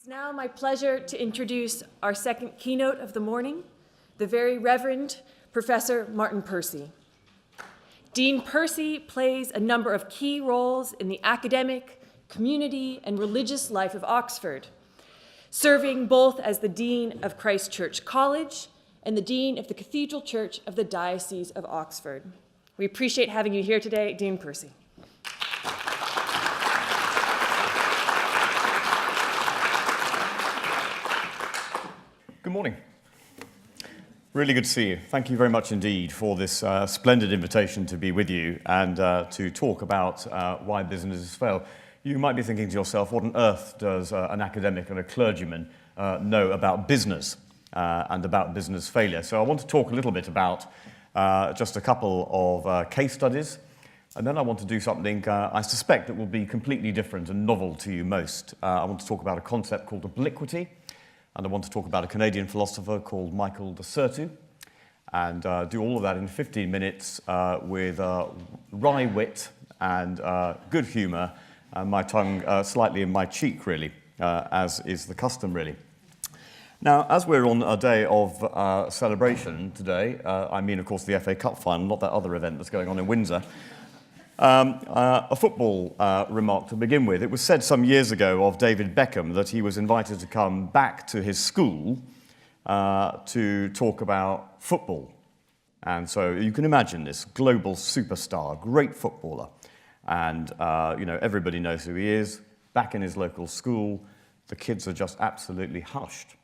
now my pleasure to introduce our second keynote of the morning, the very Reverend Professor Martyn Percy. Dean Percy plays a number of key roles in the academic, community, and religious life of Oxford, serving both as the Dean of Christ Church College and the Dean of the Cathedral Church of the Diocese of Oxford. We appreciate having you here today, Dean Percy. Good morning. Really good to see you. Thank you very much indeed for this splendid invitation to be with you and to talk about why businesses fail. You might be thinking to yourself, what on earth does an academic and a clergyman know about business and about business failure? So I want to talk a little bit about just a couple of case studies, and then I want to do something I suspect that will be completely different and novel to you most. I want to talk about a concept called obliquity, and I want to talk about a Canadian philosopher called Michael de Certeau, and do all of that in 15 minutes with wry wit and good humour, and my tongue slightly in my cheek, really, as is the custom, really. Now, as we're on a day of celebration today, I mean, of course, the FA Cup final, not that other event that's going on in Windsor, a football remark to begin with. It was said some years ago of David Beckham that he was invited to come back to his school to talk about football. And so you can imagine this global superstar, great footballer. And, everybody knows who he is. Back in his local school, the kids are just absolutely hushed.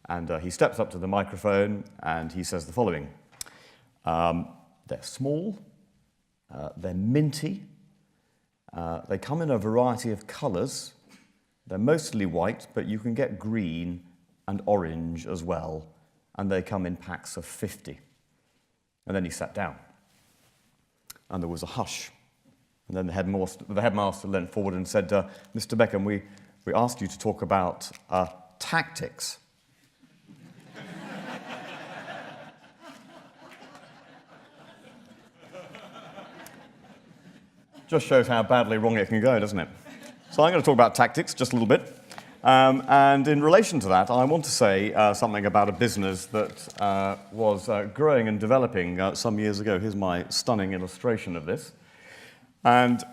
And he steps up to the microphone and he says the following. They're small. They're minty, they come in a variety of colours, they're mostly white, but you can get green and orange as well, and they come in packs of 50. And then he sat down, and there was a hush. And then the headmaster leant forward and said, Mr. Beckham, we asked you to talk about tactics. Just shows how badly wrong it can go, doesn't it? So I'm going to talk about tactics just a little bit. And in relation to that, I want to say something about a business that was growing and developing some years ago. Here's my stunning illustration of this. And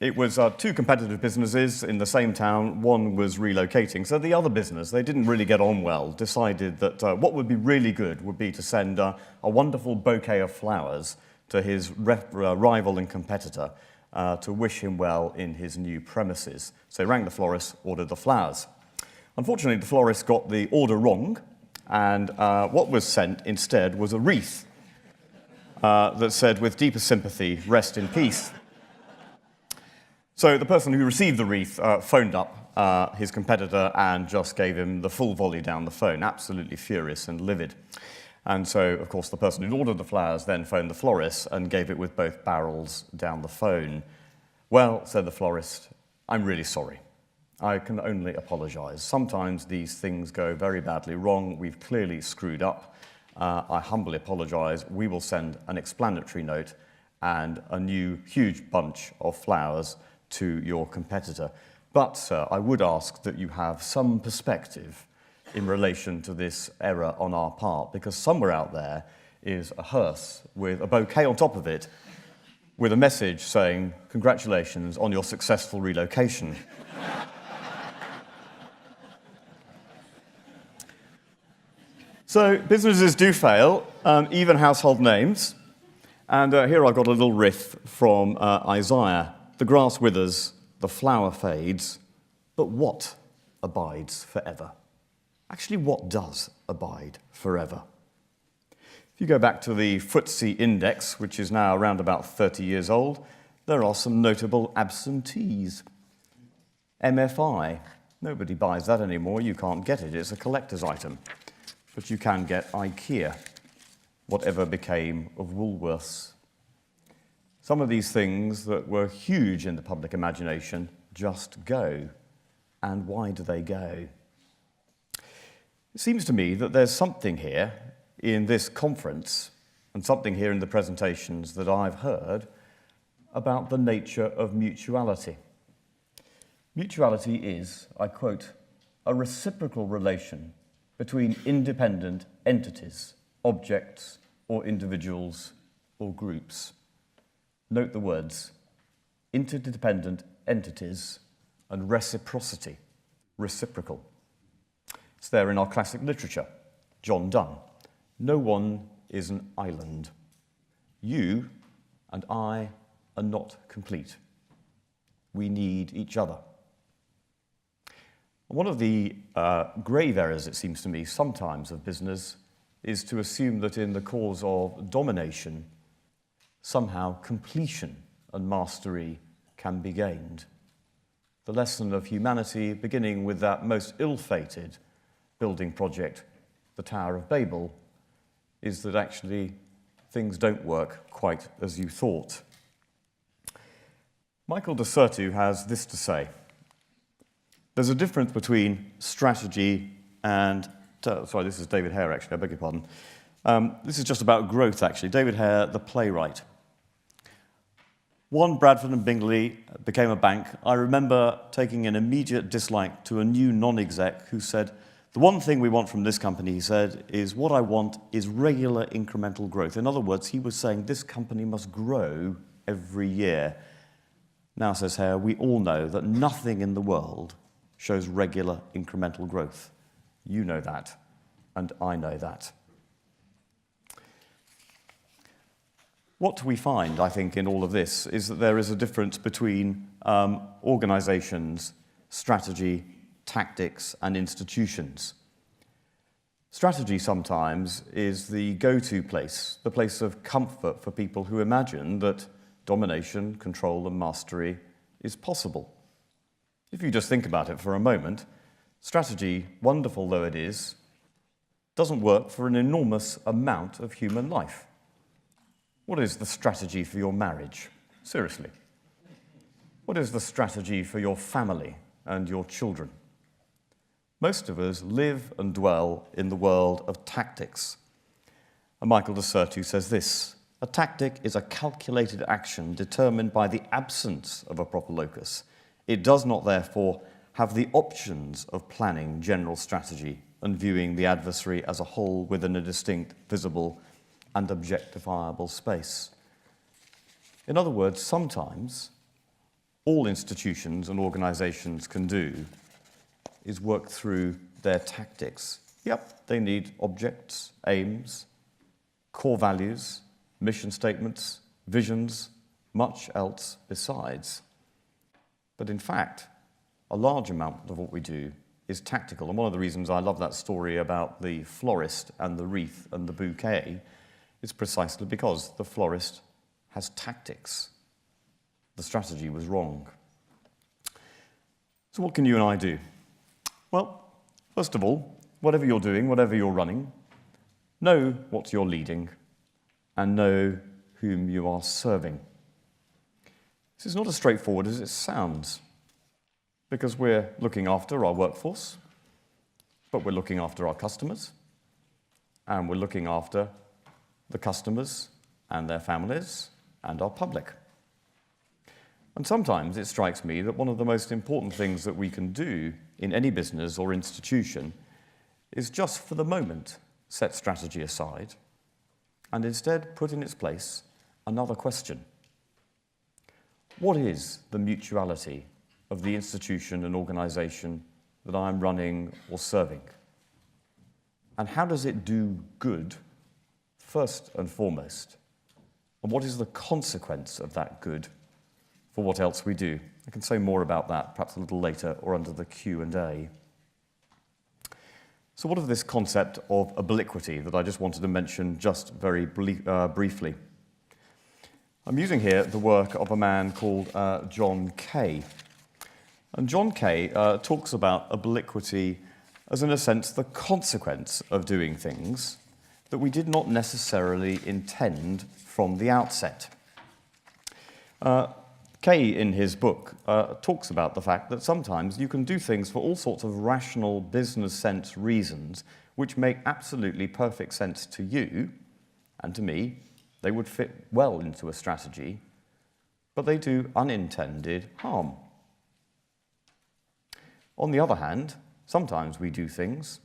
it was two competitive businesses in the same town. One was relocating. So the other business, they didn't really get on well, decided that what would be really good would be to send a wonderful bouquet of flowers to his rival and competitor to wish him well in his new premises. So he rang the florist, ordered the flowers. Unfortunately, the florist got the order wrong, and what was sent instead was a wreath that said, "With deepest sympathy, rest in peace." So the person who received the wreath phoned up his competitor and just gave him the full volley down the phone, absolutely furious and livid. And so, of course, the person who'd ordered the flowers then phoned the florist and gave it with both barrels down the phone. "Well," said the florist, "I'm really sorry. I can only apologise. Sometimes these things go very badly wrong. We've clearly screwed up. I humbly apologise. We will send an explanatory note and a new huge bunch of flowers to your competitor. But, sir, I would ask that you have some perspective in relation to this error on our part, because somewhere out there is a hearse with a bouquet on top of it with a message saying, 'Congratulations on your successful relocation.'" So businesses do fail, even household names. And here I've got a little riff from Isaiah. "The grass withers, the flower fades, but what abides forever?" Actually, what does abide forever? If you go back to the FTSE index, which is now around about 30 years old, there are some notable absentees. MFI, nobody buys that anymore. You can't get it. It's a collector's item. But you can get IKEA. Whatever became of Woolworths? Some of these things that were huge in the public imagination just go. And why do they go? It seems to me that there's something here in this conference and something here in the presentations that I've heard about the nature of mutuality. Mutuality is, I quote, a reciprocal relation between independent entities, objects, or individuals, or groups. Note the words, interdependent entities and reciprocity, reciprocal. It's there in our classic literature. John Donne, no one is an island. You and I are not complete. We need each other. One of the grave errors, it seems to me, sometimes of business is to assume that in the cause of domination, somehow completion and mastery can be gained. The lesson of humanity, beginning with that most ill-fated building project, the Tower of Babel, is that actually things don't work quite as you thought. Michael de Certeau has this to say. There's a difference between strategy and... sorry, this is David Hare, actually, I beg your pardon. This is just about growth, actually. David Hare, the playwright. One Bradford and Bingley became a bank. I remember taking an immediate dislike to a new non-exec who said, the one thing we want from this company, he said, is what I want is regular incremental growth. In other words, he was saying this company must grow every year. Now, says Hare, we all know that nothing in the world shows regular incremental growth. You know that, and I know that. What we find, I think, in all of this is that there is a difference between organizations, strategy, tactics, and institutions. Strategy sometimes is the go-to place, the place of comfort for people who imagine that domination, control, and mastery is possible. If you just think about it for a moment, strategy, wonderful though it is, doesn't work for an enormous amount of human life. What is the strategy for your marriage? Seriously. What is the strategy for your family and your children? Most of us live and dwell in the world of tactics. And Michael de Certeau says this, a tactic is a calculated action determined by the absence of a proper locus. It does not, therefore, have the options of planning general strategy and viewing the adversary as a whole within a distinct, visible, and objectifiable space. In other words, sometimes all institutions and organizations can do is work through their tactics. Yep, they need objects, aims, core values, mission statements, visions, much else besides. But in fact, a large amount of what we do is tactical. And one of the reasons I love that story about the florist and the wreath and the bouquet is precisely because the florist has tactics. The strategy was wrong. So what can you and I do? Well, first of all, whatever you're doing, whatever you're running, know what you're leading and know whom you are serving. This is not as straightforward as it sounds, because we're looking after our workforce, but we're looking after our customers, and we're looking after the customers and their families and our public. And sometimes it strikes me that one of the most important things that we can do in any business or institution is just for the moment set strategy aside and instead put in its place another question. What is the mutuality of the institution and organization that I'm running or serving? And how does it do good, first and foremost? And what is the consequence of that good for what else we do? I can say more about that perhaps a little later or under the Q&A. So what of this concept of obliquity that I just wanted to mention just very briefly? I'm using here the work of a man called John Kay. And John Kay talks about obliquity as, in a sense, the consequence of doing things that we did not necessarily intend from the outset. Kay, in his book, talks about the fact that sometimes you can do things for all sorts of rational business sense reasons which make absolutely perfect sense to you and to me. They would fit well into a strategy, but they do unintended harm. On the other hand, sometimes we do things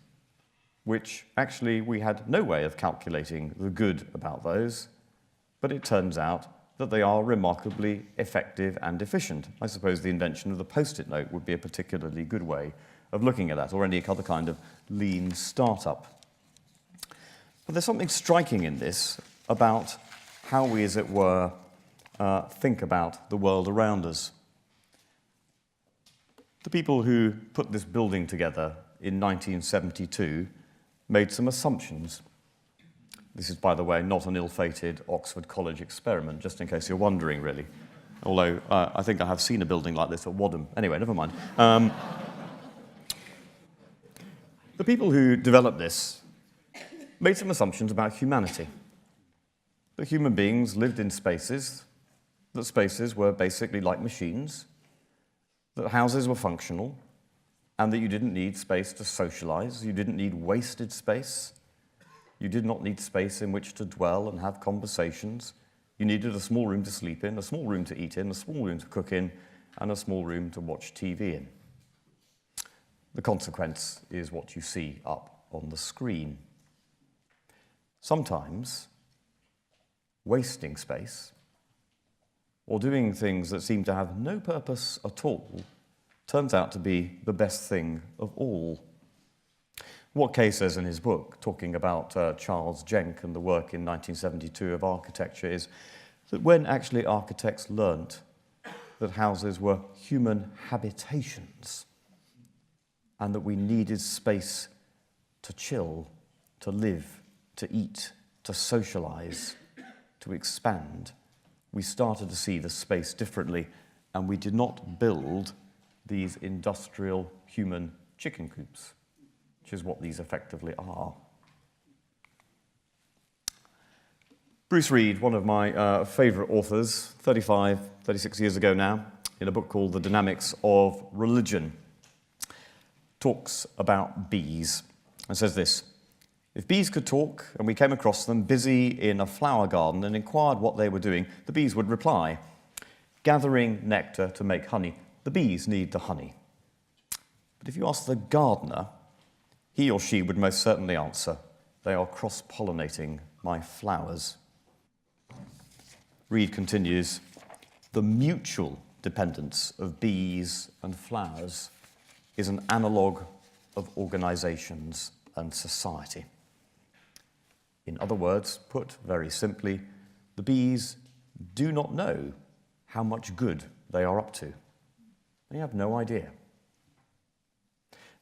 which actually we had no way of calculating the good about those, but it turns out that they are remarkably effective and efficient. I suppose the invention of the post-it note would be a particularly good way of looking at that, or any other kind of lean startup. But there's something striking in this about how we, as it were, think about the world around us. The people who put this building together in 1972 made some assumptions. This is, by the way, not an ill-fated Oxford College experiment, just in case you're wondering, really. Although I think I have seen a building like this at Wadham. Anyway, never mind. The people who developed this made some assumptions about humanity. That human beings lived in spaces, that spaces were basically like machines, that houses were functional, and that you didn't need space to socialize, you didn't need wasted space, you did not need space in which to dwell and have conversations. You needed a small room to sleep in, a small room to eat in, a small room to cook in, and a small room to watch TV in. The consequence is what you see up on the screen. Sometimes wasting space or doing things that seem to have no purpose at all turns out to be the best thing of all. What Kay says in his book, talking about Charles Jenck and the work in 1972 of architecture, is that when actually architects learnt that houses were human habitations and that we needed space to chill, to live, to eat, to socialize, to expand, we started to see the space differently, and we did not build these industrial human chicken coops, which is what these effectively are. Bruce Reed, one of my favourite authors, 36 years ago now, in a book called The Dynamics of Religion, talks about bees and says this: if bees could talk and we came across them busy in a flower garden and inquired what they were doing, the bees would reply, gathering nectar to make honey. The bees need the honey. But if you ask the gardener, he or she would most certainly answer, they are cross-pollinating my flowers. Reed continues, the mutual dependence of bees and flowers is an analogue of organisations and society. In other words, put very simply, the bees do not know how much good they are up to. They have no idea.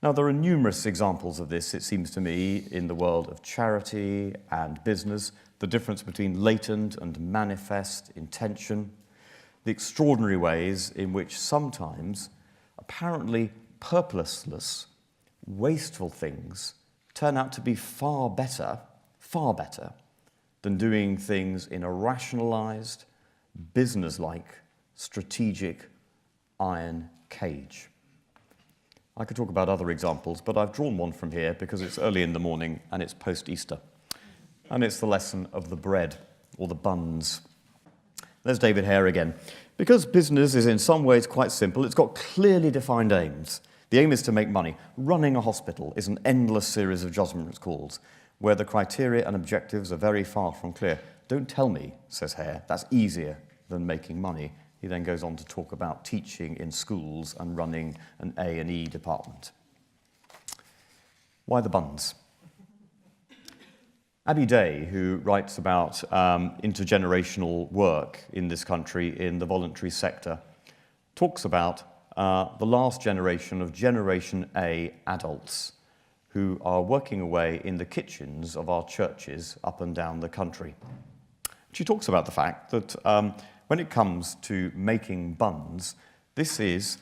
Now, there are numerous examples of this, it seems to me, in the world of charity and business, the difference between latent and manifest intention, the extraordinary ways in which sometimes apparently purposeless, wasteful things turn out to be far better than doing things in a rationalized, business-like, strategic iron cage. I could talk about other examples, but I've drawn one from here because it's early in the morning and it's post-Easter. And it's the lesson of the bread, or the buns. There's David Hare again. Because business is in some ways quite simple, it's got clearly defined aims. The aim is to make money. Running a hospital is an endless series of judgment calls, where the criteria and objectives are very far from clear. Don't tell me, says Hare, that's easier than making money. He then goes on to talk about teaching in schools and running an A&E department. Why the buns? Abby Day, who writes about intergenerational work in this country in the voluntary sector, talks about the last generation of Generation A adults who are working away in the kitchens of our churches up and down the country. She talks about the fact that when it comes to making buns, this is,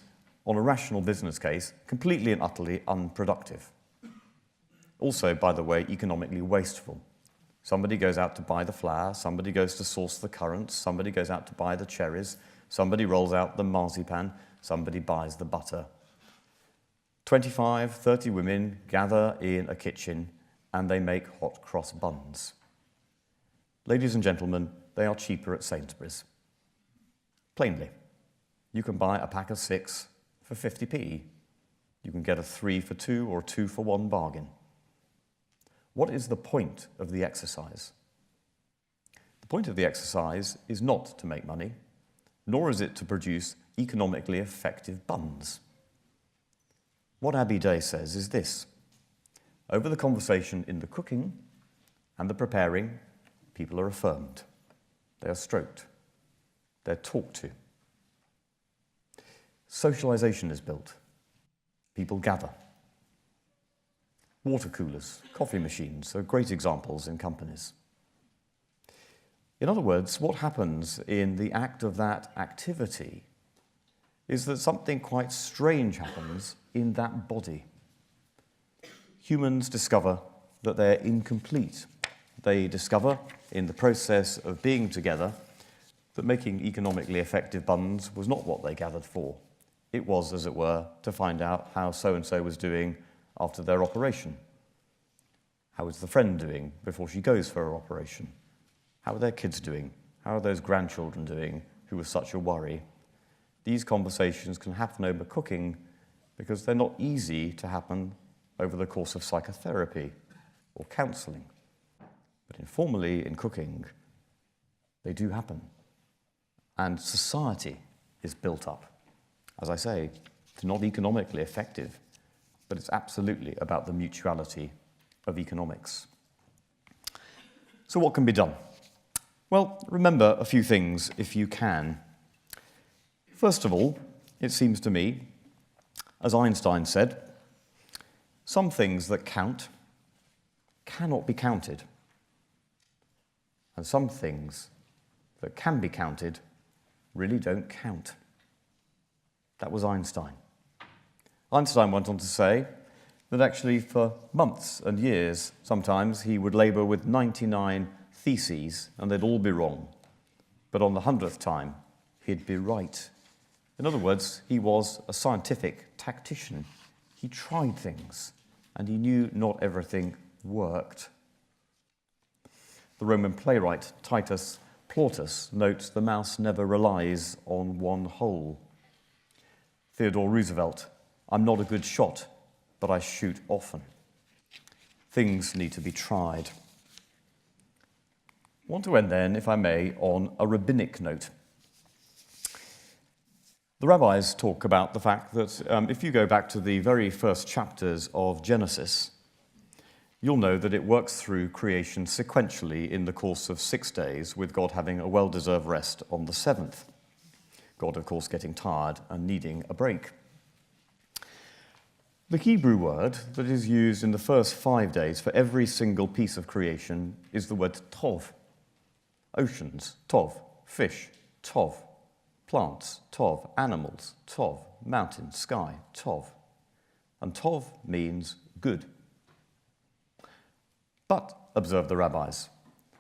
on a rational business case, completely and utterly unproductive. Also, by the way, economically wasteful. Somebody goes out to buy the flour, somebody goes to source the currants, somebody goes out to buy the cherries, somebody rolls out the marzipan, somebody buys the butter. 25, 30 women gather in a kitchen and they make hot cross buns. Ladies and gentlemen, they are cheaper at Sainsbury's. Plainly, you can buy a pack of 6 for 50p. You can get a 3 for 2 or 2 for 1 bargain. What is the point of the exercise? The point of the exercise is not to make money, nor is it to produce economically effective buns. What Abby Day says is this: over the conversation in the cooking and the preparing, people are affirmed, they are stroked, they're talked to. Socialization is built. People gather. Water coolers, coffee machines are great examples in companies. In other words, what happens in the act of that activity is that something quite strange happens in that body. Humans discover that they're incomplete. They discover, in the process of being together, that making economically effective buns was not what they gathered for. It was, as it were, to find out how so-and-so was doing after their operation. How is the friend doing before she goes for her operation? How are their kids doing? How are those grandchildren doing who were such a worry? These conversations can happen over cooking because they're not easy to happen over the course of psychotherapy or counselling. But informally, in cooking, they do happen. And society is built up. As I say, it's not economically effective, but it's absolutely about the mutuality of economics. So what can be done? Well, remember a few things if you can. First of all, it seems to me, as Einstein said, some things that count cannot be counted, and some things that can be counted really don't count. That was Einstein. Einstein went on to say that actually for months and years, sometimes he would labour with 99 theses and they'd all be wrong. But on the 100th time, he'd be right. In other words, he was a scientific tactician. He tried things and he knew not everything worked. The Roman playwright Titus Plautus notes the mouse never relies on one hole. Theodore Roosevelt: I'm not a good shot, but I shoot often. Things need to be tried. I want to end then, if I may, on a rabbinic note. The rabbis talk about the fact that if you go back to the very first chapters of Genesis, you'll know that it works through creation sequentially in the course of 6 days, with God having a well-deserved rest on the 7th. God, of course, getting tired and needing a break. The Hebrew word that is used in the first 5 days for every single piece of creation is the word tov. Oceans, tov. Fish, tov. Plants, tov. Animals, tov. Mountain, sky, tov. And tov means good. But, observe the rabbis,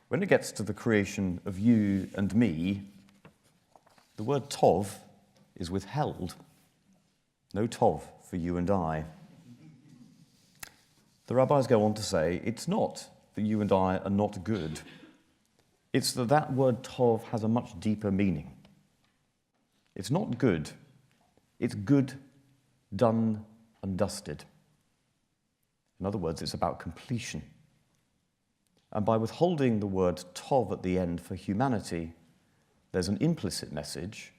when it gets to the creation of you and me, the word tov is withheld. No tov for you and I. The rabbis go on to say it's not that you and I are not good. It's that that word tov has a much deeper meaning. It's not good. It's good, done and dusted. In other words, it's about completion. And by withholding the word tov at the end for humanity, there's an implicit message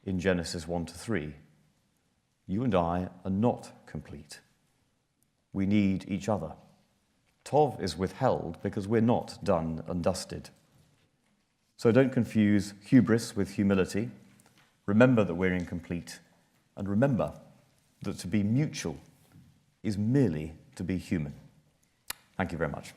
in Genesis 1-3. You and I are not complete. We need each other. Tov is withheld because we're not done and dusted. So don't confuse hubris with humility. Remember that we're incomplete. And remember that to be mutual is merely to be human. Thank you very much.